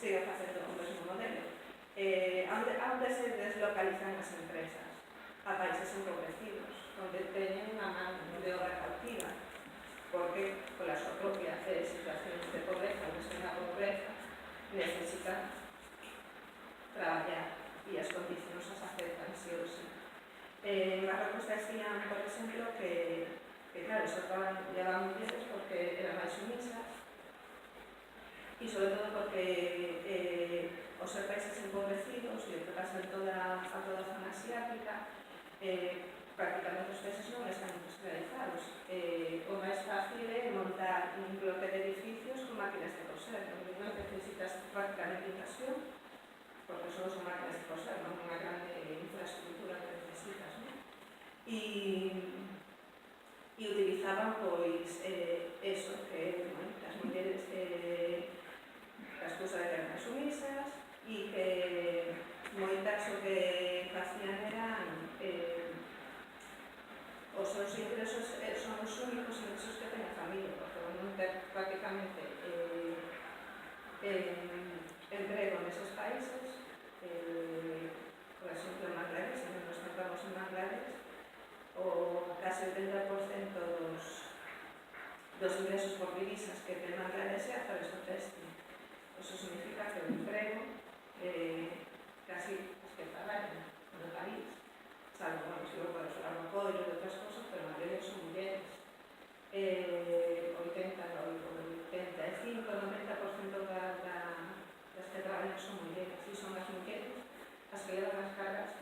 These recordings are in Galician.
sigue facendo o mesmo modelo. Onde se deslocalizan as empresas? A países empobrecidos, onde teñen unha man de obra cautiva, porque pola súa propia situación de pobreza, ou extrema pobreza, necesitan traballar e as condicións as aceptan sí ou sí. Marrocos decían, por exemplo, que claro, se llevaban mulleres porque eran máis sumisas e sobre todo porque os ser países empobrecidos e o que pasa en toda a zona asiática, prácticamente os países non están industrializados. O máis fácil é montar un bloque de edificios con máquinas de coser, onde non necesitas prácticamente inversión, porque só son máquinas de coser, non unha grande infraestructura que necesitas, non? E utilizaban, pois, eso, que as mulleres as cousas eran máis sumisas e que moitas o que facían eran os seus ingresos son os únicos ingresos que ten a familia, porque non ten prácticamente emprego neses países. Por exemplo, en Bangladesh, se nos centramos en Bangladesh, o case 70% dos ingresos por divisas que ten Bangladesh é a través do textil. Eso significa que o emprego casi os que traballan no país, salvo, bueno, se lo pode falar no apoio e outras cosas, pero a maioría son mulleres. 85-90% das que traballan son mulleres, e son as mulleres as que levan as cargas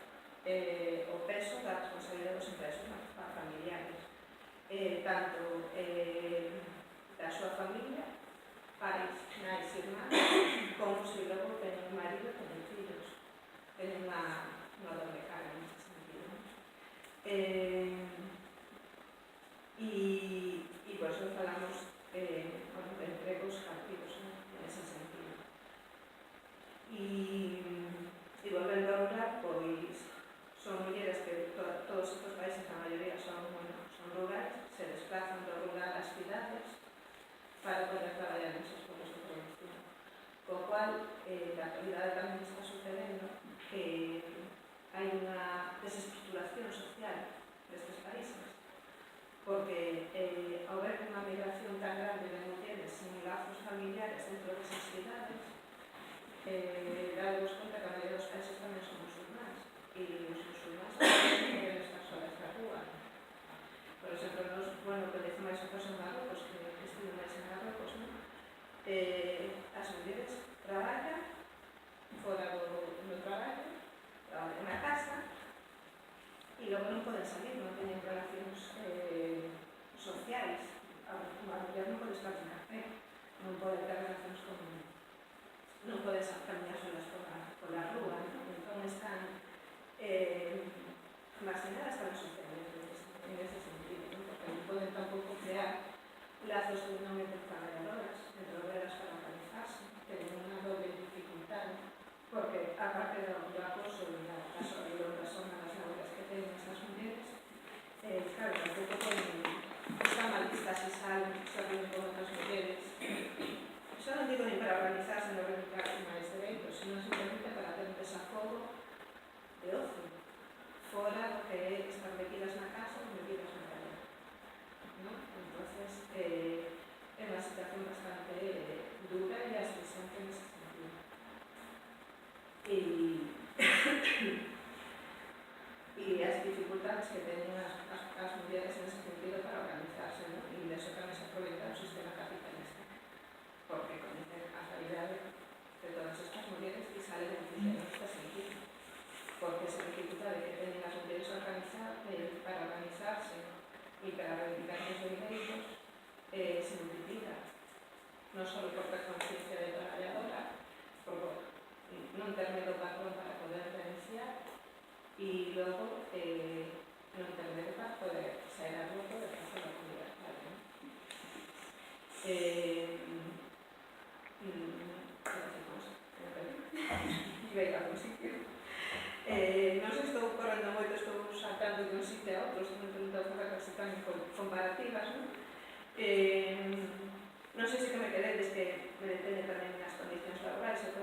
o peso da responsabilidade dos ingresos familiares, tanto da súa familia, pais, nais, irmáns, como se logo teñen un marido e teñen fillos. Teñen unha doble carga neste sentido. E por eso falamos de empregos cautivos nese sentido. E volvendo a rural, pois son mulleres que todos estes países, a maioría son rurales, se desplazan do rural ás cidades para poder traballar neses polos de producción. Co cual, na actualidade tamén está sucedendo que hai unha desestructuración social destes países, porque ao ver unha migración tan grande de mulleres sin lazos familiares dentro desas cidades, damos conta que a maioría dos países tamén son musulmáns, e os musulmáns tamén poden estar solas na rúa. Por exemplo, bueno, que dice máis o caso en Marrocos, que estivo máis en Marrocos, non? As mulleres traballan fora do traballo, traballan na casa, e logo non poden salir, non teñen relacións sociais. A muller non pode estar en café, non pode ter relacións con... non pode camiñar solas pola rúa, non? Entón están marxinadas, están sucedendo en ese sentido, non? Porque non poden tampouco crear lazos dignamente traballadoras, entroveras para organizarse, teñen unha doble dificultade, porque aparte do acoso e das jornadas laborais que teñen esas mulleres, claro, tampouco están mal vistas e salen, se reúnen con outras mulleres. Iso non digo nin para organizarse, non reivindicar máis dereitos, sino simplemente para ter un desafogo de ocio, fora do que é estar metidas na casa ou metidas na calle, ¿no? Entonces, é unha situación bastante dura e asfixiante nese sentido. E as dificultades que teñen as mulleres nese sentido para organizarse, ¿no? E iso tamén se aproveita o sistema capitalista, porque coñecer a realidade de todas estas mulleres e salen en este sentido, porque esa dificultade que teñen as mulleres para organizarse e para reivindicar os dereitos se multiplica, non só por ter conciencia de traballadora, por non ter medo patrón para poder denunciar, e logo non ter medo para poder sair a rúa e poder facer a comunidade, ¿no? Iba a algún sitio. Non se estou correndo moito, estou saltando de un sitio a outro, estou intentando facer casi tan comparativas, non? Non sei se que me queredes que me detene tamén nas condicións laborais, e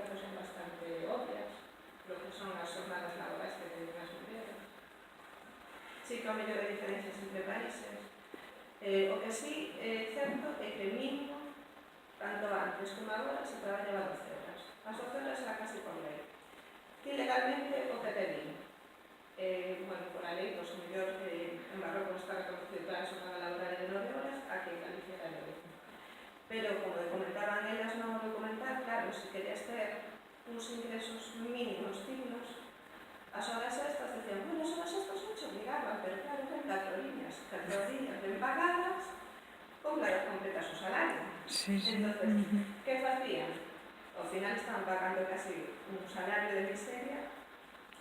claro, se querías ter uns ingresos mínimos dignos, as horas extras decían, bueno, as horas extras non te obligaban, pero claro, eran 4 días ben pagadas, ou claro, completas o salario. Entonces, que facían? Ao final estaban pagando casi un salario de miseria,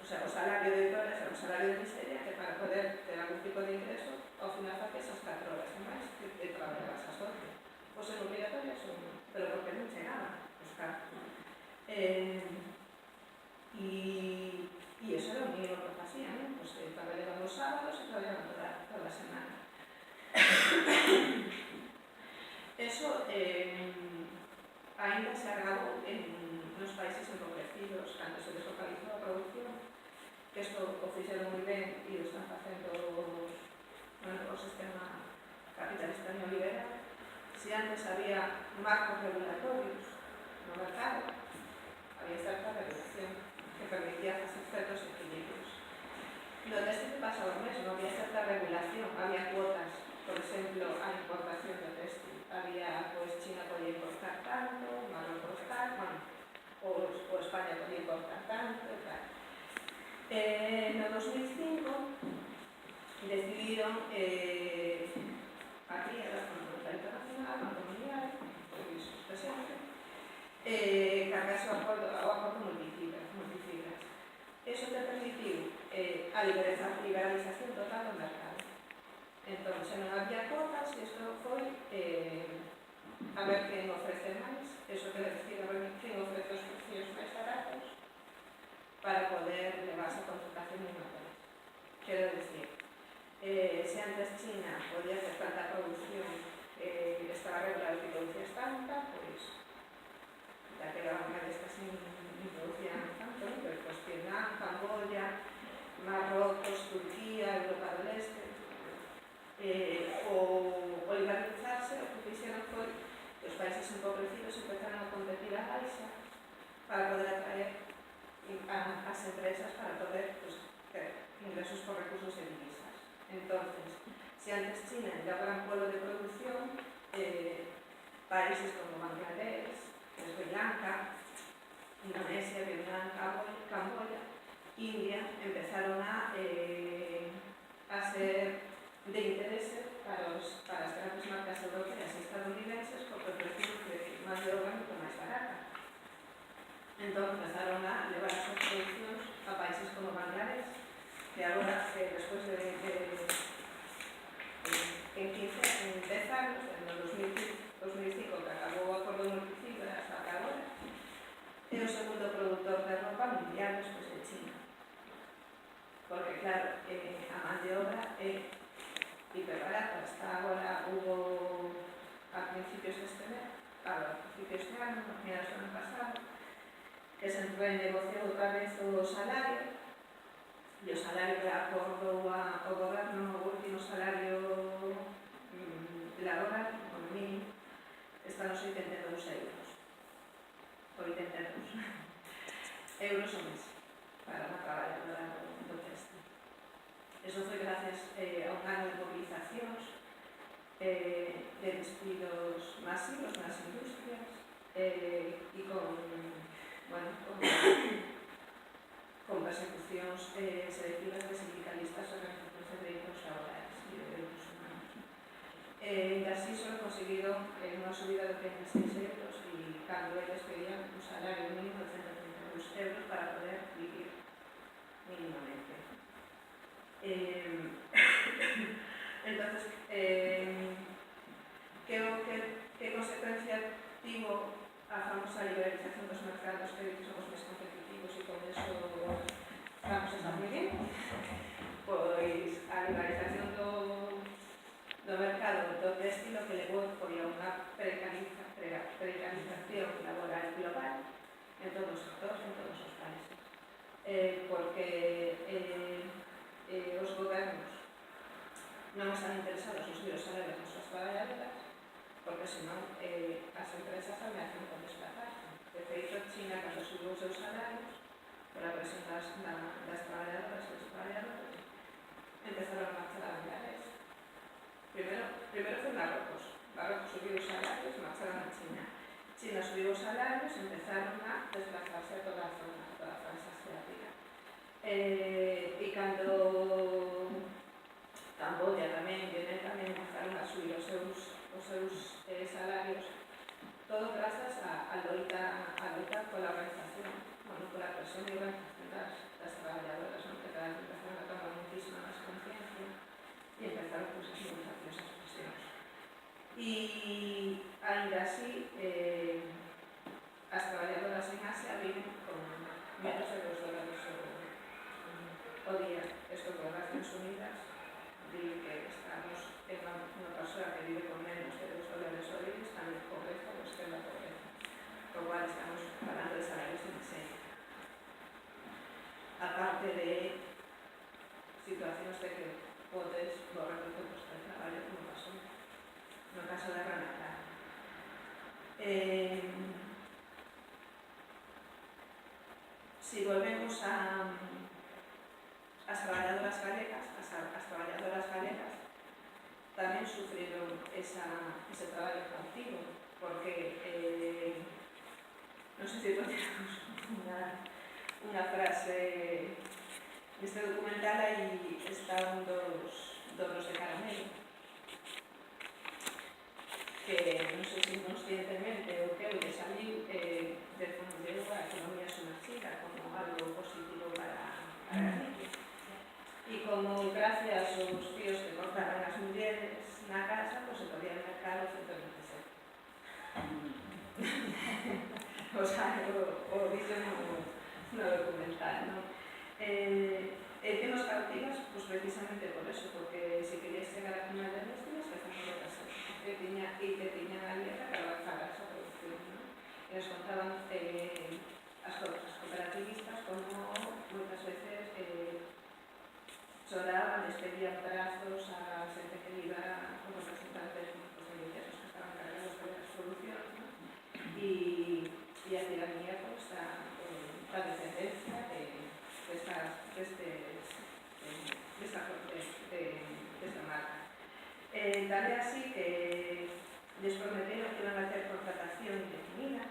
o sea, o salario de 8 horas era un salario de miseria que para poder ter algún tipo de ingreso, ao final facías as 4 horas e máis que traballabas as 8. O ser obligatorias ou non, pero porque non chegaban os cartos. E iso era o mínimo que facían, pues, traballaban os sábados e traballaban toda a semana. Eso ainda se agravou nos países empobrecidos, cando se deslocalizou a produción, que isto o fixeron moi ben e o están facendo o sistema capitalista neoliberal. Se antes había marcos regulatorios no mercado, había certa regulación que permitía facer certos equilibrios. No textil pasaba o mesmo, había certa regulación, había cuotas, por exemplo, a importación do textil. Había, pois, China podía importar tanto, Marruecos tal, bueno, ou España podía importar tanto e tal. No 2005 decidiron aquí, a la Comunidade Internacional, a Comunidade, pois, presente, cargarse ao acordo multifibras. Eso te permitiu a liberalización total do mercado. Entón, se non había cuotas, isto foi a ver quen ofrece máis, eso que decir, a ver quen ofrece os precios máis baratos para poder levarse a contratación de unha vez. Quero dicir, se antes China podía ter tanta produción, estaba regulado que producías tanta, pois, daquela manera casi non producían tanto, pero pois Vietnam, Camboya, Marrocos, Turquía, Europa del Este, o liberalizarse, o que fixeron foi que os países empobrecidos empezaron a competir a baixa para poder atraer as empresas para poder, pues, ter ingresos por recursos e divisas. Entonces, se antes China era gran polo de producción, países como Bangladesh, Sri Lanka, Indonesia, Vietnam, Camboya, India, empezaron a ser de interés para as grandes marcas europeas e estadounidenses porque ofrecían máis de obra moito máis barata. Entón, empezaron a levar as súas producións a países como Bangladesh, que agora, despois de en 10 anos, en 2005, que acabou o acordo multifibras hasta agora, é o segundo produtor de roupa mundial despois de China. Porque, claro, a man de obra é hiperbarata. Hasta agora hubo, a principios deste ano, a finais do ano pasado, que se renegociou outra vez o salario, e o salario que acordou o goberno, o último salario laboral, o mínimo, está nos 82 euros. 82 euros o mes para unha traballadora do textil. Eso foi gracias a un ano de movilizacións, de despidos masivos nas industrias e con persecucións selectivas de sindicalistas e organizacións de dereitos laborais e de dereitos humanos. Ainda así, só conseguido unha subida de 36 euros e cando eles pedían un salario mínimo de 132 euros para poder vivir mínimamente. Entonces, que consecuencia tivo a famosa liberalización dos mercados que dicen somos máis competitivos e con eso vamos a estar moi bien? Pois a liberalización do mercado do textil o que levou foi a unha precarización laboral global en todos os sectores, en todos os países. Porque os gobernos non están interesados en subir os salarios das súas traballadoras, porque senón as empresas ameazan con desplazarse. De feito, China, cando subiu os seus salarios, por a presión das traballadoras e dos traballadores, empezaron a marchar a Bangladesh. Primeiro foi Marrocos. Marrocos subiu os salarios e marcharon a China. China sin subir os salarios, empezaron a desplazarse a toda a zona, a toda a franxa asiática. E cando Camboya tamén, Yemen tamén empezaron a subir os seus salarios, todo grazas a loita pola organización, pola presión e organización das traballadoras, que cada vez empezaron a tomar muchísima máis conciencia e empezaron as movilizacións, as presións. E, ainda así, as traballadoras en Asia viven con menos de $2 o día. Isto por Nacións Unidas di que estamos en unha persoa que vive con menos de $2 o día, está en pobreza ou extrema pobreza, por cual estamos falando de salarios de miseria. Aparte de situacións de que podes borrar o teu posto de traballo, como pasou no caso da Rana Clara. Si volvemos as traballadoras galegas tamén sufriron ese traballo cautivo, porque non sei se poñemos unha frase neste documental, aí está un dos de caramelo, que non sei se inconscientemente o que eu saliu defendeu a economía sumergida como algo positivo para Galicia. E como gracias aos tíos que cortaran as mulleres na casa, pois se podía mercar o 127. O sea, o vídeo no documental, non? Temos cautivas, pois precisamente por eso, porque se querías chegar a final de mes, tienes que facer o caso. Que tiñan a dieta para avanzar a esa producción, non? E nos contaban as cooperativistas como moitas veces choraban, les pedían brazos a xente que iba os representantes dos militares que estaban cargados de as solucións, non? E a tiranía posta a descendencia desta marca. Tal é así que les prometeron que iban a ter contratación indefinida.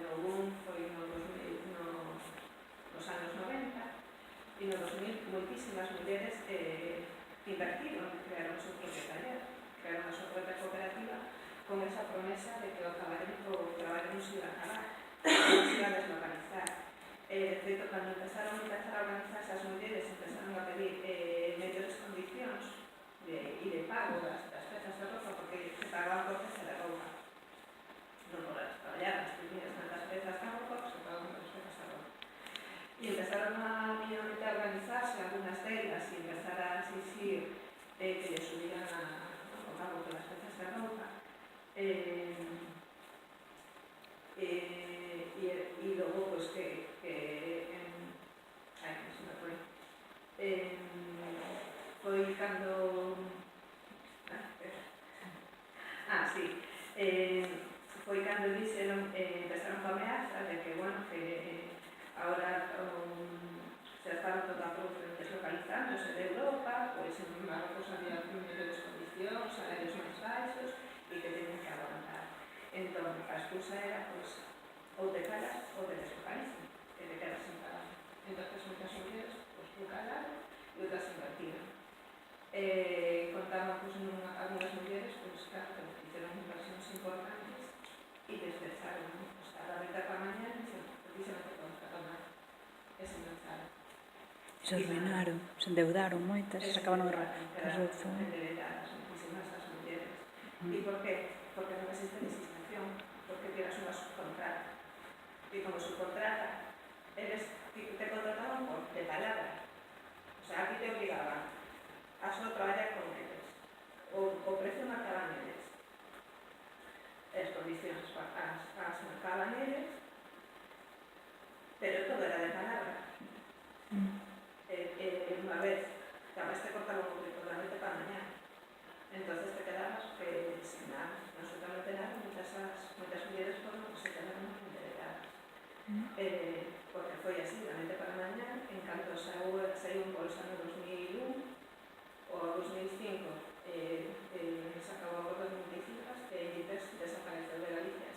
No boom foi nos anos 90, e no 2000 moitísimas mulleres invertiron, crearon o seu propio taller, crearon a súa propia cooperativa con esa promesa de que o traballo non se iba a acabar, non se iba a deslocalizar. De feito, cando empezaron a organizarse as mulleres, empezaron a pedir mellores condicións e de pago das pezas de roupa, porque se pagaban por peza de roupa, non por traballar, as tiñas tantas pezas de roupa, se pagaban por pezas de roupa. E empezaron a mínimamente a organizarse algunhas delas e empezar a exigir que les subían o pago por as pezas de roupa. E logo, pois, que se me foi. Foi cando... sí. Foi cando dixeron, empezaron con ameazas de que, bueno, que agora se estaban toda a produción deslocalizándose de Europa, pois en Marrocos había mellores condicións, salarios máis baixos e que tenían que aguantar. Entón, a excusa era, pois, ou te calas ou te deslocalizan, que te quedas sin pagar. Entón, moitas mulleres, pois, tu calaron e outras invertiron. Contaban, pois, algunhas mulleres, pois, claro, que fixeron inversións importantes e despecharon, pois, a la venta para mañana e precisamente contrataron nada. E se lanzaron. Se arruinaron, se endeudaron moitas, se acabaron de reducción. Endeudadas, muchísimas as mulleres. E por qué? Porque non existe legislación, porque tienes unha subcontrata. E como subcontrata, te contrataban de palabra. O sea, aquí te obligaban a só traballar con eles. O precio marcaban eles. As condicións as marcaban eles, pero todo era de palabra. Unha vez, además te cortaban un poquito la mente para mañana. Entonces te quedabas sin nada, absolutamente nada. Muchas mulleres se quedaron endeudadas. Porque foi así, la mente para mañana. En canto saiu un bolsa no 2001 ou 2005, se acabou por 2005, que Inditex desapareceu de Galicia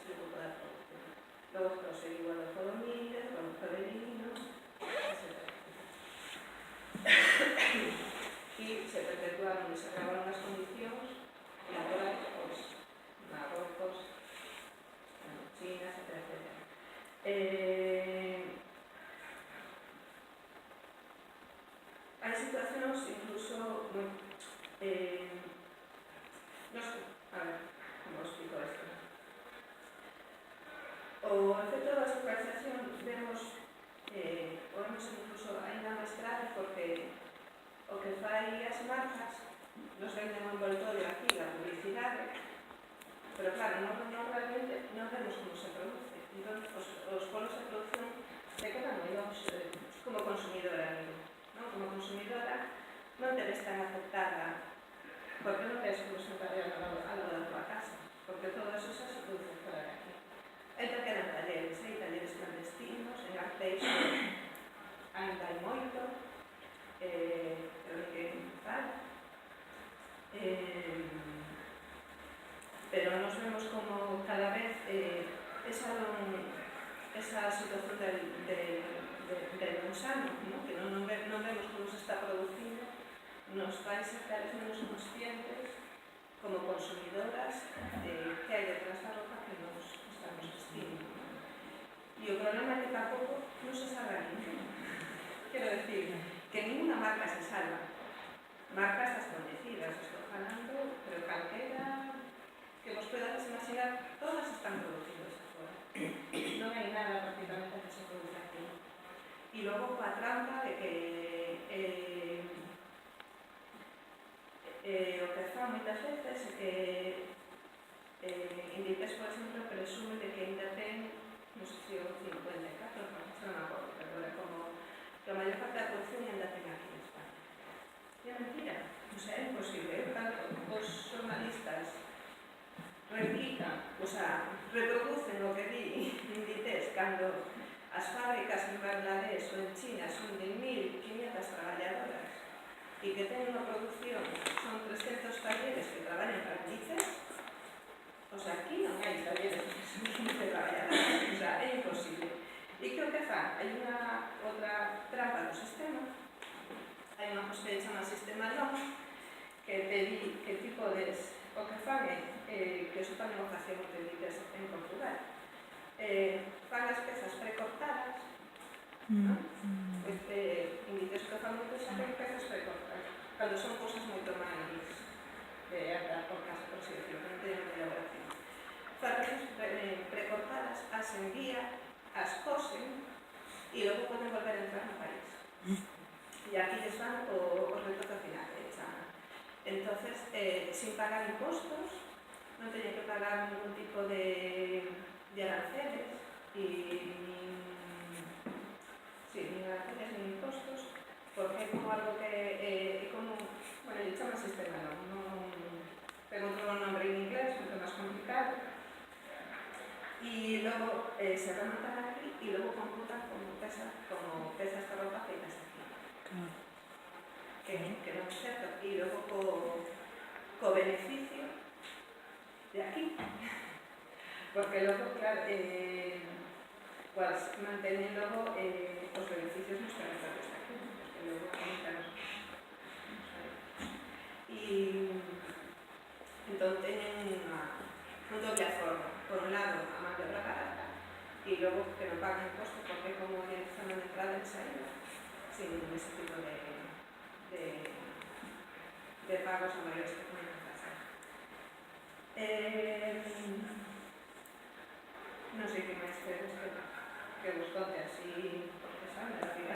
O efecto da localización vemos incluso ainda máis grave porque o que fai as marcas nos venden un envoltorio aquí da publicidade, pero claro, non realmente non vemos como se produce. Entón, os polos de producción se quedan moi longe como consumidora, non? Como consumidora non debes tan afectada porque non ves como se trae a lo da tua casa, porque todo eso xa se produce fora de aquí. Entón quedan talleres, hai talleres clandestinos, en Arteixo ainda hai moito, pero que tal. Pero nos vemos como cada vez esa situación del consano, ¿no? Que non vemos como se está producindo, nos vai ser cada vez menos conscientes como consumidoras que hai detrás da ropa que nos estamos vestindo. E o problema é que tampouco non se salva ninguén. Quero decir, que ninguna marca se salva. Marcas desconocidas, estou falando, pero calquera que vos podades imaginar, todas están producidas agora. Non hai nada prácticamente que se produce aquí. E logo coa trampa de que o que fan moitas veces é que Inditex, por exemplo, presume de que ainda ten, non sei se o 54, non me acordo, pero é como que a maior parte da producción ainda ten aquí en España. E é mentira, o sea, é imposible. Tanto os xornalistas reproducen o que di Inditex cando as fábricas en Bangladesh ou en China son de 1.500 traballadoras e que ten unha producción, son 300 talleres que traballan para Inditex. O sea, aquí non hai talleres que son 15 traballadoras, o sea, é imposible. E que o que fan? Hai unha outra trampa do sistema, hai unha cosa que chama sistema NOM, que te di que ti podes, o que fan é, que eso tamén o facemos de Inditex en Portugal, fan as pezas precortadas, non? Inditex que fan moito xa ten pezas precortadas, cando son cousas moito máis de alta por casa, por si decirlo, que non teñen elaboración. Fan pezas precortadas, as envía, as cosen e logo poden volver a entrar no país. E aquí les van o retoque final, entonces, sin pagar impostos, non teñen que pagar ningún tipo de aranceles nin aranceles nin impostos, porque é como algo que é como, bueno, lle chama sistema non ten outro nombre en inglés, moito máis complicado, e logo se remontan aquí e logo computan como pezas de ropa feitas aquí. Que non é certo, e logo co beneficio de aquí, porque logo, claro, pues mantenen logo os beneficios nos territorios de aquí, porque logo aumentan e entón teñen un doble aforro, por un lado a man de obra barata e logo que non pagan imposto porque como é zona de entrada e saída sin ese tipo de pagos a maiores que poden pasar. Non sei que máis queres que vos conte así, porque saben,